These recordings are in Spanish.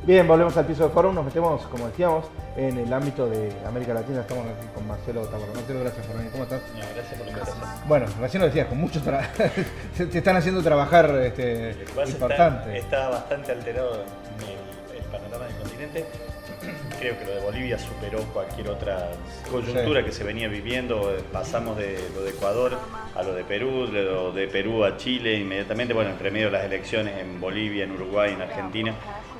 Bien, volvemos al piso de Fórum, nos metemos, como decíamos, en el ámbito de América Latina. Estamos aquí con Marcelo Taborda. Marcelo, gracias por venir. ¿Cómo estás? No, gracias por la invitación. Bueno, recién lo decías, con mucho te están haciendo trabajar importante. Está bastante alterado el panorama del continente. Creo que lo de Bolivia superó cualquier otra coyuntura que se venía viviendo. Pasamos de lo de Ecuador a lo de Perú, de lo de Perú a Chile inmediatamente. Bueno, entre medio de las elecciones en Bolivia, en Uruguay, en Argentina.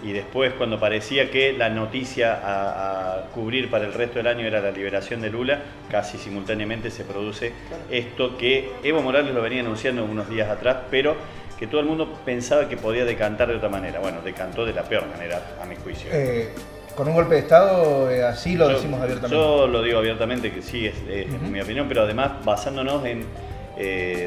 Y después, cuando parecía que la noticia a cubrir para el resto del año era la liberación de Lula, casi simultáneamente se produce esto que Evo Morales lo venía anunciando unos días atrás, pero que todo el mundo pensaba que podía decantar de otra manera. Bueno, decantó de la peor manera, a mi juicio. Con un golpe de Estado, así lo decimos abiertamente. Yo lo digo abiertamente, que sí, es mi opinión, pero además basándonos en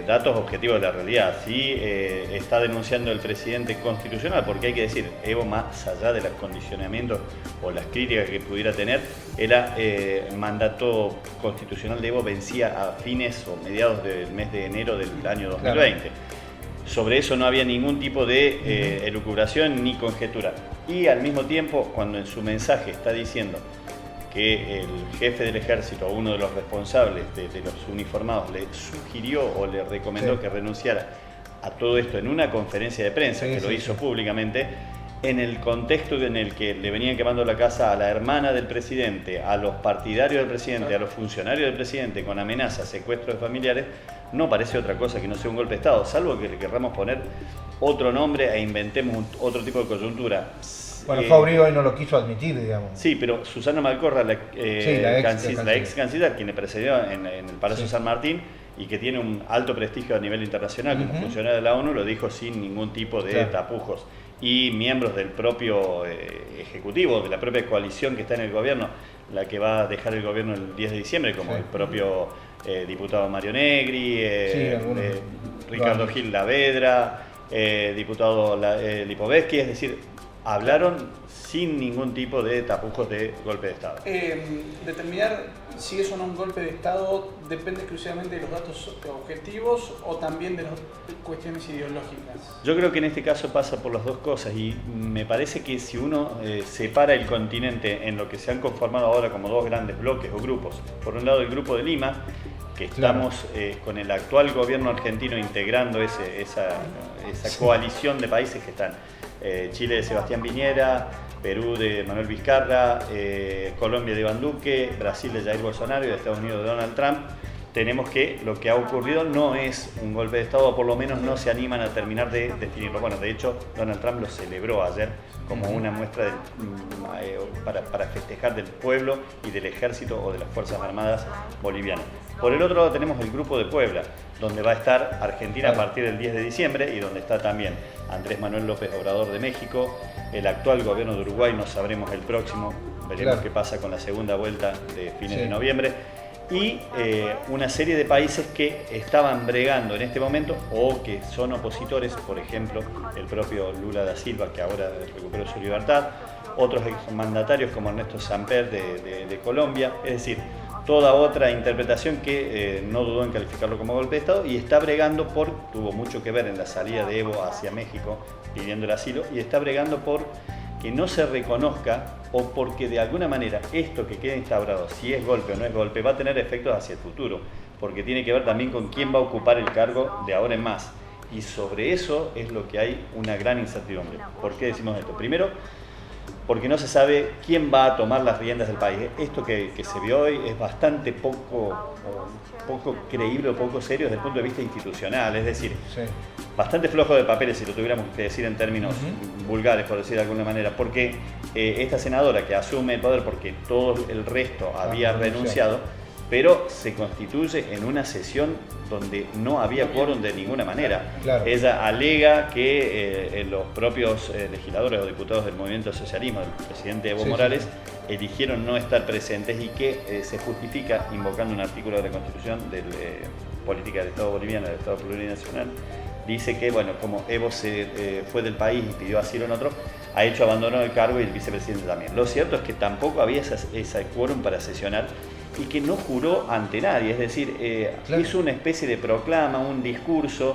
datos objetivos de la realidad. Sí, está denunciando el presidente constitucional, porque hay que decir, Evo, más allá de los condicionamientos o las críticas que pudiera tener, el mandato constitucional de Evo vencía a fines o mediados del mes de enero del año 2020. Claro. Sobre eso no había ningún tipo de elucubración ni conjetura. Y al mismo tiempo, cuando en su mensaje está diciendo que el jefe del ejército, uno de los responsables de los uniformados, le sugirió o le recomendó que renunciara a todo esto en una conferencia de prensa, que lo hizo públicamente, en el contexto en el que le venían quemando la casa a la hermana del presidente, a los partidarios del presidente, a los funcionarios del presidente, con amenazas, secuestros de familiares, no parece otra cosa que no sea un golpe de Estado, salvo que le querramos poner otro nombre e inventemos otro tipo de coyuntura. Bueno, Fabri hoy no lo quiso admitir, digamos. Sí, pero Susana Malcorra, la ex canciller, quien le precedió en el Palacio San Martín y que tiene un alto prestigio a nivel internacional como funcionaria de la ONU, lo dijo sin ningún tipo de tapujos. Y miembros del propio Ejecutivo, de la propia coalición que está en el gobierno, la que va a dejar el gobierno el 10 de diciembre, como el propio diputado Mario Negri, Ricardo Gil Lavedra, diputado Lipovetsky, es decir, hablaron sin ningún tipo de tapujos de golpe de Estado. Determinar si es o no un golpe de Estado depende exclusivamente de los datos objetivos o también de las cuestiones ideológicas. Yo creo que en este caso pasa por las dos cosas y me parece que si uno separa el continente en lo que se han conformado ahora como dos grandes bloques o grupos, por un lado el grupo de Lima, que estamos con el actual gobierno argentino integrando esa coalición de países que están Chile de Sebastián Piñera, Perú de Manuel Vizcarra, Colombia de Iván Duque, Brasil de Jair Bolsonaro y de Estados Unidos de Donald Trump. Tenemos que lo que ha ocurrido no es un golpe de Estado, o por lo menos no se animan a terminar de definirlo. Bueno, de hecho, Donald Trump lo celebró ayer como una muestra para festejar del pueblo y del ejército o de las Fuerzas Armadas bolivianas. Por el otro lado tenemos el Grupo de Puebla, donde va a estar Argentina a partir del 10 de diciembre y donde está también Andrés Manuel López Obrador de México, el actual gobierno de Uruguay, no sabremos el próximo, veremos qué pasa con la segunda vuelta de fines de noviembre, y una serie de países que estaban bregando en este momento o que son opositores, por ejemplo, el propio Lula da Silva, que ahora recuperó su libertad, otros mandatarios como Ernesto Samper de Colombia, es decir, toda otra interpretación que no dudó en calificarlo como golpe de Estado y está bregando tuvo mucho que ver en la salida de Evo hacia México pidiendo el asilo y está bregando por que no se reconozca o porque de alguna manera esto que queda instaurado, si es golpe o no es golpe, va a tener efectos hacia el futuro, porque tiene que ver también con quién va a ocupar el cargo de ahora en más. Y sobre eso es lo que hay una gran incertidumbre. ¿Por qué decimos esto? Primero, porque no se sabe quién va a tomar las riendas del país. Esto que se vio hoy es bastante poco creíble o poco serio desde el punto de vista institucional, es decir, bastante flojo de papeles, si lo tuviéramos que decir en términos vulgares, por decir de alguna manera, porque esta senadora que asume el poder porque todo el resto había renunciado, pero se constituye en una sesión donde no había quórum de ninguna manera. Ella alega que los propios legisladores o diputados del Movimiento Socialismo, del presidente Evo Morales, eligieron no estar presentes y que se justifica invocando un artículo de la Constitución de Política del Estado Boliviano, del Estado Plurinacional. Dice que, bueno, como Evo se fue del país y pidió asilo en otro, ha hecho abandono del cargo y el vicepresidente también. Lo cierto es que tampoco había ese quórum para sesionar y que no juró ante nadie, es decir, hizo una especie de proclama, un discurso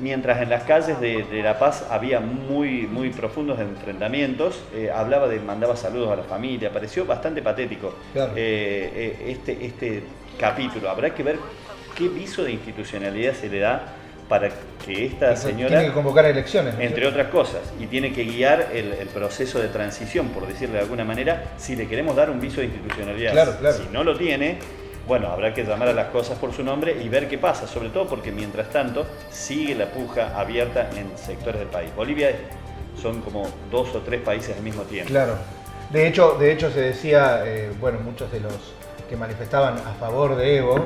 mientras en las calles de La Paz había muy profundos enfrentamientos, mandaba saludos a la familia, pareció bastante patético. Claro. Este capítulo. Habrá que ver qué viso de institucionalidad se le da para que esta señora... Tiene que convocar elecciones, ¿no? Entre otras cosas, y tiene que guiar el proceso de transición, por decirlo de alguna manera, si le queremos dar un viso de institucionalidad. Claro. Si no lo tiene, bueno, habrá que llamar a las cosas por su nombre y ver qué pasa, sobre todo porque mientras tanto sigue la puja abierta en sectores del país. Bolivia son como 2 o 3 países al mismo tiempo. Claro. De hecho se decía, muchos de los que manifestaban a favor de Evo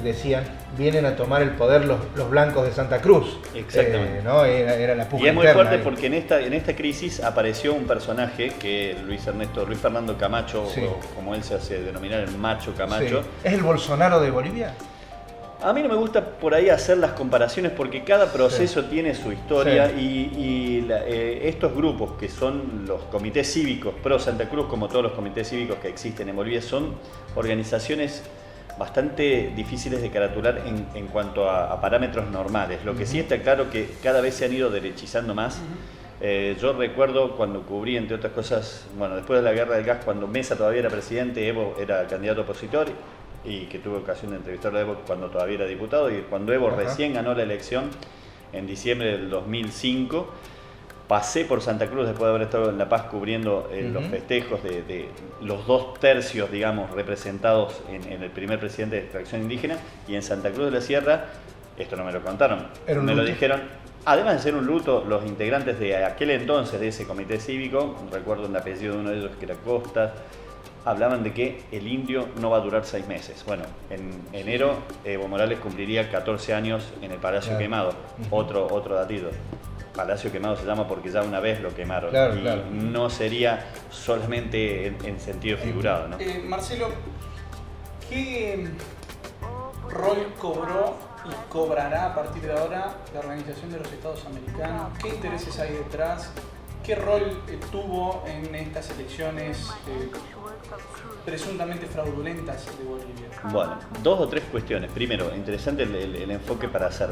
decían, vienen a tomar el poder los blancos de Santa Cruz. Exactamente. ¿No? Era la puja y es muy interna fuerte ahí. porque en esta crisis apareció un personaje que Luis Fernando Camacho, Sí. o como él se hace denominar, el macho Camacho. Sí. ¿Es el Bolsonaro de Bolivia? A mí no me gusta por ahí hacer las comparaciones porque cada proceso tiene su historia y estos grupos que son los comités cívicos pro Santa Cruz, como todos los comités cívicos que existen en Bolivia, son organizaciones bastante difíciles de caratular en cuanto a parámetros normales. Lo que sí está claro que cada vez se han ido derechizando más. Yo recuerdo cuando cubrí, entre otras cosas, después de la guerra del gas, cuando Mesa todavía era presidente, Evo era candidato opositor y que tuve ocasión de entrevistarlo a Evo cuando todavía era diputado, y cuando Evo recién ganó la elección en diciembre del 2005, pasé por Santa Cruz después de haber estado en La Paz cubriendo los festejos de los 2 tercios, digamos, representados en el primer presidente de extracción indígena, y en Santa Cruz de la Sierra, esto no me lo contaron, me lo dijeron, además de ser un luto, los integrantes de aquel entonces de ese comité cívico, recuerdo el apellido de uno de ellos que era Costas, hablaban de que el indio no va a durar 6 meses. Bueno, en enero Evo Morales cumpliría 14 años en el Palacio Quemado, otro datito. Palacio Quemado se llama porque ya una vez lo quemaron, no sería solamente en sentido figurado, ¿no? Marcelo, ¿qué rol cobró y cobrará a partir de ahora la Organización de los Estados Americanos? ¿Qué intereses hay detrás? ¿Qué rol tuvo en estas elecciones presuntamente fraudulentas de Bolivia? Bueno, 2 o 3 cuestiones. Primero, interesante el enfoque para hacer.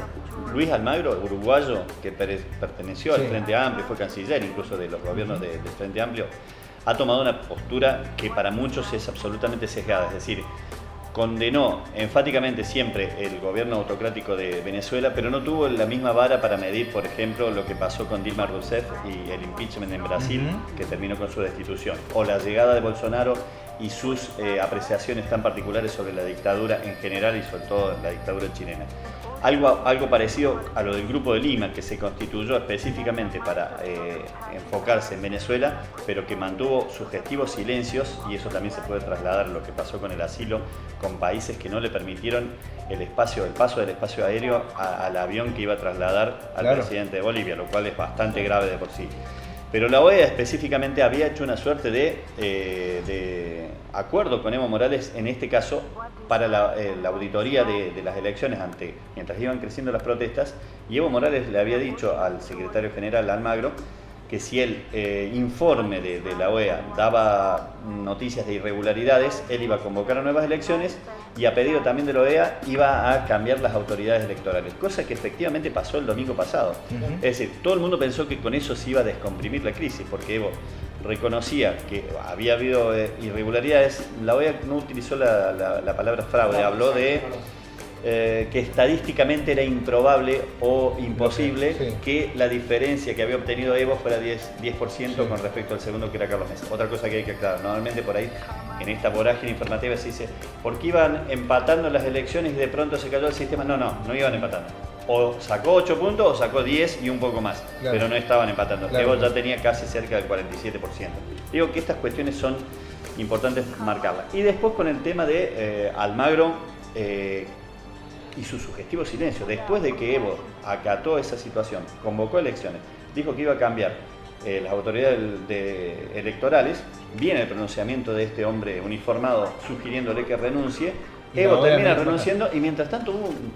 Luis Almagro, uruguayo, que perteneció al Frente Amplio, fue canciller incluso de los gobiernos del Frente Amplio, ha tomado una postura que para muchos es absolutamente sesgada, es decir, condenó enfáticamente siempre el gobierno autocrático de Venezuela, pero no tuvo la misma vara para medir, por ejemplo, lo que pasó con Dilma Rousseff y el impeachment en Brasil, que terminó con su destitución, o la llegada de Bolsonaro y sus apreciaciones tan particulares sobre la dictadura en general y sobre todo la dictadura chilena. Algo parecido a lo del Grupo de Lima, que se constituyó específicamente para enfocarse en Venezuela, pero que mantuvo sugestivos silencios, y eso también se puede trasladar a lo que pasó con el asilo, con países que no le permitieron el paso del espacio aéreo al avión que iba a trasladar al presidente de Bolivia, lo cual es bastante grave de por sí. Pero la OEA específicamente había hecho una suerte de acuerdo con Evo Morales, en este caso, para la auditoría de las elecciones mientras iban creciendo las protestas, y Evo Morales le había dicho al secretario general Almagro que si el informe de la OEA daba noticias de irregularidades, él iba a convocar a nuevas elecciones y a pedido también de la OEA iba a cambiar las autoridades electorales, cosa que efectivamente pasó el domingo pasado. Es decir, todo el mundo pensó que con eso se iba a descomprimir la crisis, porque Evo reconocía que había habido irregularidades. La OEA no utilizó la palabra fraude, habló de que estadísticamente era improbable o imposible que la diferencia que había obtenido Evo fuera 10% con respecto al segundo, que era Carlos Mesa. Otra cosa que hay que aclarar, normalmente por ahí en esta vorágine informativa se dice, ¿por qué iban empatando las elecciones y de pronto se cayó el sistema? No iban empatando. O sacó 8 puntos o sacó 10 y un poco más, pero no estaban empatando. Evo ya tenía casi cerca del 47%. Digo que estas cuestiones son importantes marcarlas. Y después con el tema de Almagro y su sugestivo silencio. Después de que Evo acató esa situación, convocó elecciones, dijo que iba a cambiar las autoridades electorales, viene el pronunciamiento de este hombre uniformado sugiriéndole que renuncie, Evo termina renunciando y mientras tanto hubo un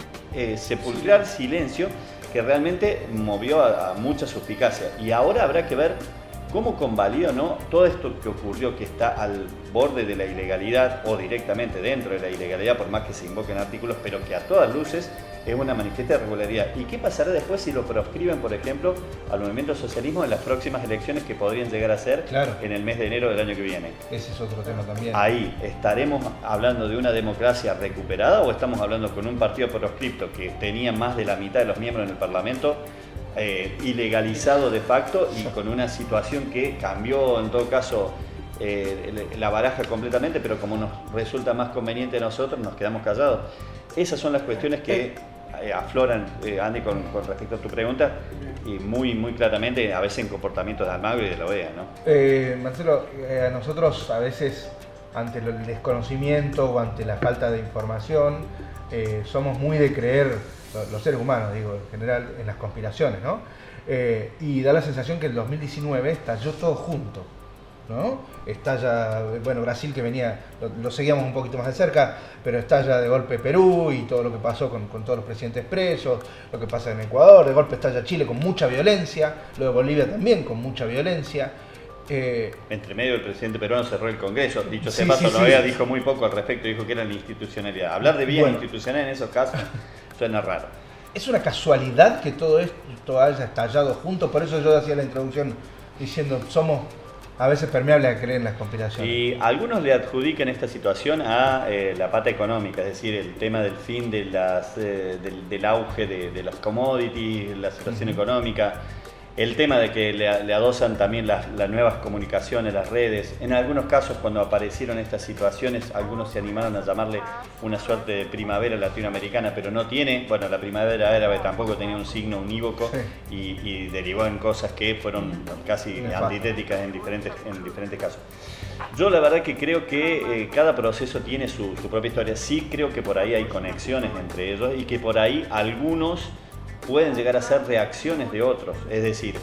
sepulcral silencio que realmente movió a mucha suspicacia. Y ahora habrá que ver cómo convalida o no todo esto que ocurrió, que está al borde de la ilegalidad o directamente dentro de la ilegalidad, por más que se invoquen artículos, pero que a todas luces es una manifiesta irregularidad. ¿Y qué pasará después si lo proscriben, por ejemplo, al movimiento socialismo en las próximas elecciones que podrían llegar a ser en el mes de enero del año que viene? Ese es otro tema también. Ahí, ¿estaremos hablando de una democracia recuperada o estamos hablando con un partido proscripto que tenía más de la mitad de los miembros en el Parlamento ilegalizado de facto y con una situación que cambió en todo caso la baraja completamente, pero como nos resulta más conveniente a nosotros, nos quedamos callados? Esas son las cuestiones que afloran, Andy, con respecto a tu pregunta, y muy claramente, a veces en comportamientos de Almagro y de la OEA, ¿no? Marcelo, a nosotros a veces, ante el desconocimiento o ante la falta de información, somos muy de creer, los seres humanos, digo, en general, en las conspiraciones, ¿no? Y da la sensación que el 2019 estalló todo junto, ¿no? Estalla, bueno, Brasil, que venía, lo seguíamos un poquito más de cerca, pero estalla de golpe Perú y todo lo que pasó con todos los presidentes presos, lo que pasa en Ecuador, de golpe estalla Chile con mucha violencia, lo de Bolivia también con mucha violencia. Entre medio el presidente peruano cerró el Congreso, dicho sea paso, la OEA dijo muy poco al respecto, dijo que era la institucionalidad. Hablar de vía institucional en esos casos suena raro. Es una casualidad que todo esto haya estallado junto, por eso yo hacía la introducción diciendo somos a veces permeables a creer en las conspiraciones. Y algunos le adjudican esta situación a la pata económica, es decir, el tema del fin de del auge de las commodities, la situación económica, el tema de que le adosan también las nuevas comunicaciones, las redes. En algunos casos, cuando aparecieron estas situaciones, algunos se animaron a llamarle una suerte de primavera latinoamericana, pero no tiene, bueno, la primavera árabe tampoco tenía un signo unívoco y derivó en cosas que fueron casi antitéticas en diferentes casos. Yo la verdad que creo que cada proceso tiene su propia historia. Sí creo que por ahí hay conexiones entre ellos y que por ahí algunos pueden llegar a ser reacciones de otros, es decir,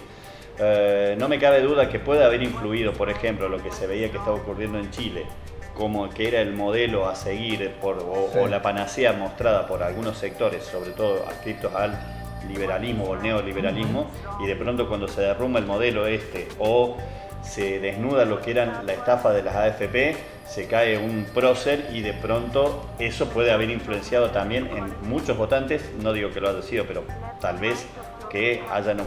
no me cabe duda que puede haber influido, por ejemplo, lo que se veía que estaba ocurriendo en Chile, como que era el modelo a seguir o la panacea mostrada por algunos sectores, sobre todo adscritos al liberalismo o el neoliberalismo, y de pronto cuando se derrumba el modelo o se desnuda lo que eran la estafa de las AFP, se cae un prócer y de pronto eso puede haber influenciado también en muchos votantes, no digo que lo haya sido, pero tal vez que hayan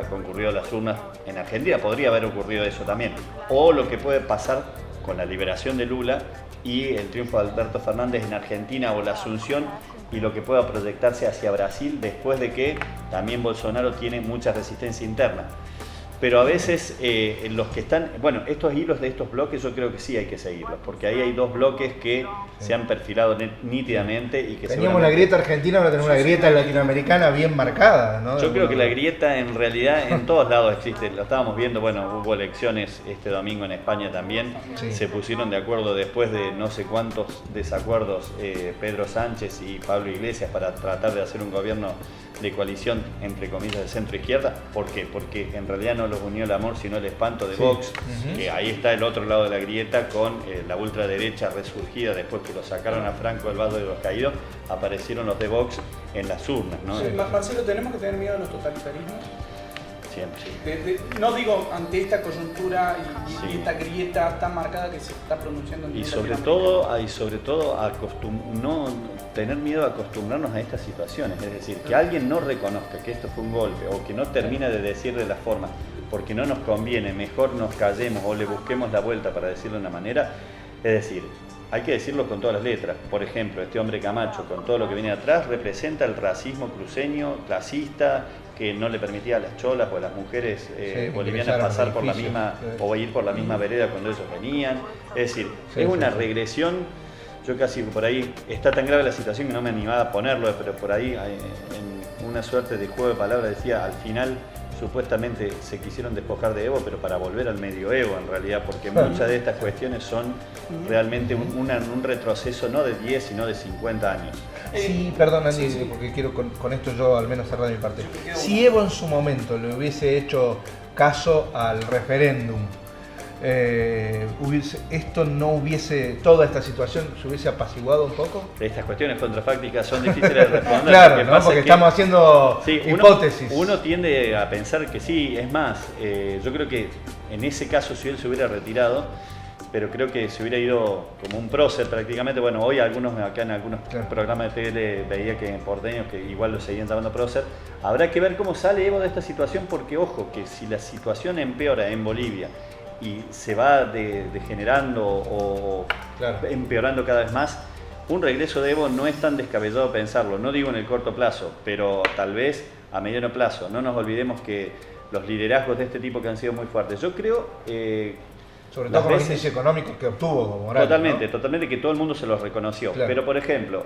concurrido a las urnas en Argentina, podría haber ocurrido eso también. O lo que puede pasar con la liberación de Lula y el triunfo de Alberto Fernández en Argentina o la asunción y lo que pueda proyectarse hacia Brasil después de que también Bolsonaro tiene mucha resistencia interna. Pero a veces los que están, bueno, estos hilos de estos bloques yo creo que sí hay que seguirlos, porque ahí hay dos bloques que se han perfilado nítidamente y que teníamos la grieta argentina, ahora tenemos una grieta latinoamericana bien marcada, ¿no? Yo creo que la grieta en realidad en todos lados existe, lo estábamos viendo, bueno, hubo elecciones este domingo en España también, se pusieron de acuerdo después de no sé cuántos desacuerdos Pedro Sánchez y Pablo Iglesias para tratar de hacer un gobierno de coalición, entre comillas, de centro-izquierda. ¿Por qué? Porque en realidad no los unió el amor, sino el espanto de Vox, que ahí está el otro lado de la grieta con la ultraderecha resurgida después que lo sacaron a Franco del Valle de los Caídos, aparecieron los de Vox en las urnas, ¿no? Marcelo, ¿tenemos que tener miedo de los totalitarismos? Siempre. No digo ante esta coyuntura y esta grieta tan marcada que se está pronunciando en y sobre todo no tener miedo a acostumbrarnos a estas situaciones, es decir, que alguien no reconozca que esto fue un golpe o que no termina de decir de la forma porque no nos conviene, mejor nos callemos o le busquemos la vuelta para decirlo de una manera, es decir, hay que decirlo con todas las letras. Por ejemplo, este hombre Camacho, con todo lo que viene atrás, representa el racismo cruceño, clasista, que no le permitía a las cholas o a las mujeres bolivianas pasar por la misma o ir por la misma vereda cuando ellos venían. Es decir, es una regresión. Yo casi por ahí, está tan grave la situación que no me animaba a ponerlo, pero por ahí en una suerte de juego de palabras decía, al final supuestamente se quisieron despojar de Evo, pero para volver al medioevo en realidad, porque muchas de estas cuestiones son realmente un retroceso no de 10, sino de 50 años. Sí, perdón Andy, porque quiero con esto yo al menos cerrar mi parte. Si Evo en su momento le hubiese hecho caso al referéndum, toda esta situación se hubiese apaciguado un poco. Estas cuestiones contrafácticas son difíciles de responder. Claro, ¿no? Porque estamos haciendo hipótesis. Uno tiende a pensar que sí, es más, yo creo que en ese caso si él se hubiera retirado, pero creo que se hubiera ido como un prócer prácticamente. Bueno, hoy acá en algunos programas de tele veía que en porteños que igual lo seguían llamando prócer. Habrá que ver cómo sale Evo de esta situación, porque ojo, que si la situación empeora en Bolivia y se va degenerando o empeorando cada vez más, un regreso de Evo no es tan descabellado pensarlo, no digo en el corto plazo, pero tal vez a mediano plazo. No nos olvidemos que los liderazgos de este tipo que han sido muy fuertes, yo creo... sobre todo con los índices económicos que obtuvo como Morales, totalmente, ¿no? Totalmente, que todo el mundo se los reconoció. Claro. Pero por ejemplo,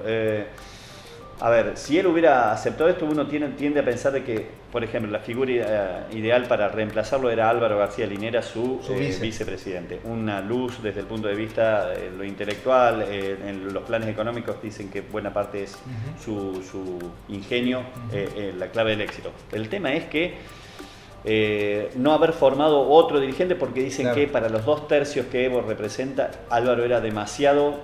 a ver, si él hubiera aceptado esto, uno tiende a pensar de que, por ejemplo, la figura ideal para reemplazarlo era Álvaro García Linera, su vicepresidente. Una luz desde el punto de vista de lo intelectual, en los planes económicos dicen que buena parte es su ingenio, la clave del éxito. El tema es que no haber formado otro dirigente, porque dicen que para los 2/3 que Evo representa, Álvaro era demasiado...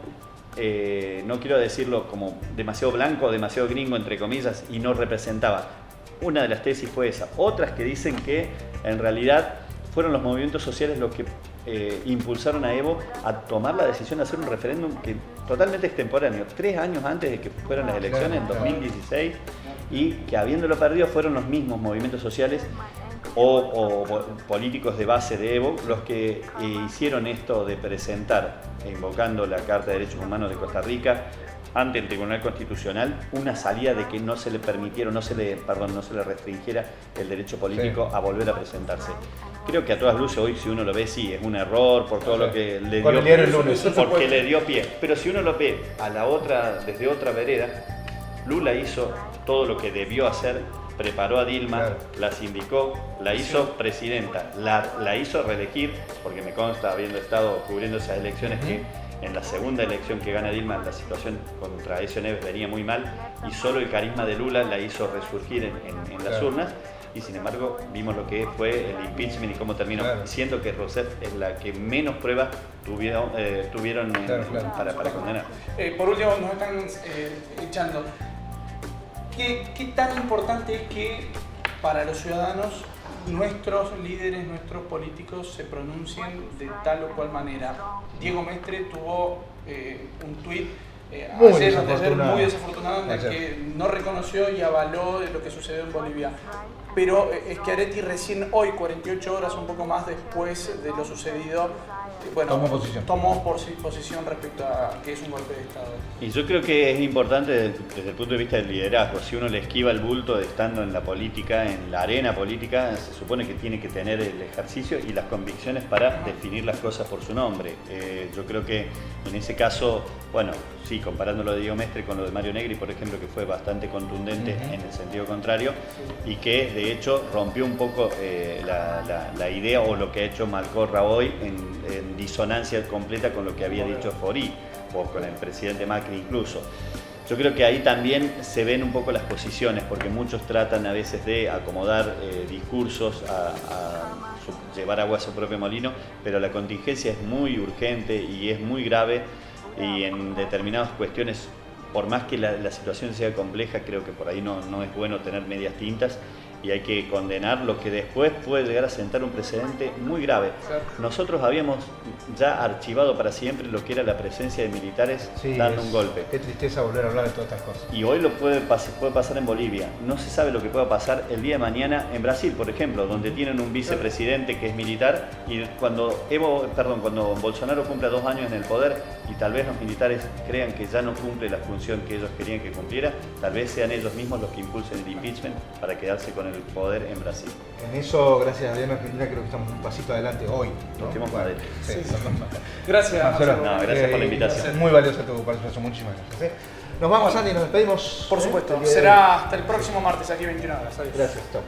no quiero decirlo como demasiado blanco, demasiado gringo, entre comillas, y no representaba. Una de las tesis fue esa. Otras que dicen que en realidad fueron los movimientos sociales los que impulsaron a Evo a tomar la decisión de hacer un referéndum que totalmente extemporáneo, 3 años antes de que fueran las elecciones, en 2016, y que habiéndolo perdido fueron los mismos movimientos sociales o políticos de base de Evo los que hicieron esto de presentar, invocando la Carta de Derechos Humanos de Costa Rica ante el Tribunal Constitucional, una salida de que no se le permitiera, no se le restringiera el derecho político a volver a presentarse. Creo que a todas luces hoy, si uno lo ve, sí, es un error por todo lo que le dio pie, porque le dio pie. Pero si uno lo ve desde otra vereda, Lula hizo todo lo que debió hacer. Preparó a Dilma, la sindicó, la hizo presidenta, la hizo reelegir, porque me consta, habiendo estado cubriendo esas elecciones, que en la segunda elección que gana Dilma la situación contra Ezio Neves venía muy mal, y solo el carisma de Lula la hizo resurgir en las urnas, y sin embargo vimos lo que fue el impeachment y cómo terminó, siendo que Rousseff es la que menos pruebas tuvieron para condenar. Por último, nos están echando. ¿Qué tan importante es que para los ciudadanos nuestros líderes, nuestros políticos se pronuncien de tal o cual manera? Diego Mestre tuvo un tuit muy desafortunado en el que no reconoció y avaló lo que sucedió en Bolivia. Pero Schiaretti recién hoy, 48 horas, un poco más después de lo sucedido, tomó posición respecto a que es un golpe de Estado. Y yo creo que es importante desde el punto de vista del liderazgo. Si uno le esquiva el bulto de estando en la política, en la arena política, se supone que tiene que tener el ejercicio y las convicciones para definir las cosas por su nombre. Yo creo que en ese caso, bueno, sí, comparando lo de Diego Mestre con lo de Mario Negri, por ejemplo, que fue bastante contundente en el sentido contrario, y que de hecho rompió un poco la idea o lo que ha hecho Malcor Raboy en disonancia completa con lo que había dicho Forí o con el presidente Macri incluso. Yo creo que ahí también se ven un poco las posiciones, porque muchos tratan a veces de acomodar discursos llevar agua a su propio molino, pero la contingencia es muy urgente y es muy grave, y en determinadas cuestiones, por más que la situación sea compleja, creo que por ahí no es bueno tener medias tintas, y hay que condenar lo que después puede llegar a sentar un precedente muy grave. Nosotros habíamos ya archivado para siempre lo que era la presencia de militares dando un golpe. Qué tristeza volver a hablar de todas estas cosas. Y hoy puede pasar en Bolivia. No se sabe lo que pueda pasar el día de mañana en Brasil, por ejemplo, donde tienen un vicepresidente que es militar, y cuando Bolsonaro cumpla 2 años en el poder y tal vez los militares crean que ya no cumple la función que ellos querían que cumpliera, tal vez sean ellos mismos los que impulsen el impeachment para quedarse con el poder en Brasil. En eso, gracias a Dios, en Argentina creo que estamos un pasito adelante hoy, ¿no? Gracias, Marcelo. Gracias por la invitación. Muy valiosa tu participación, muchísimas gracias. Nos vamos, Andy, nos despedimos. Por supuesto, será hasta el próximo martes aquí 21 horas. Gracias, chao.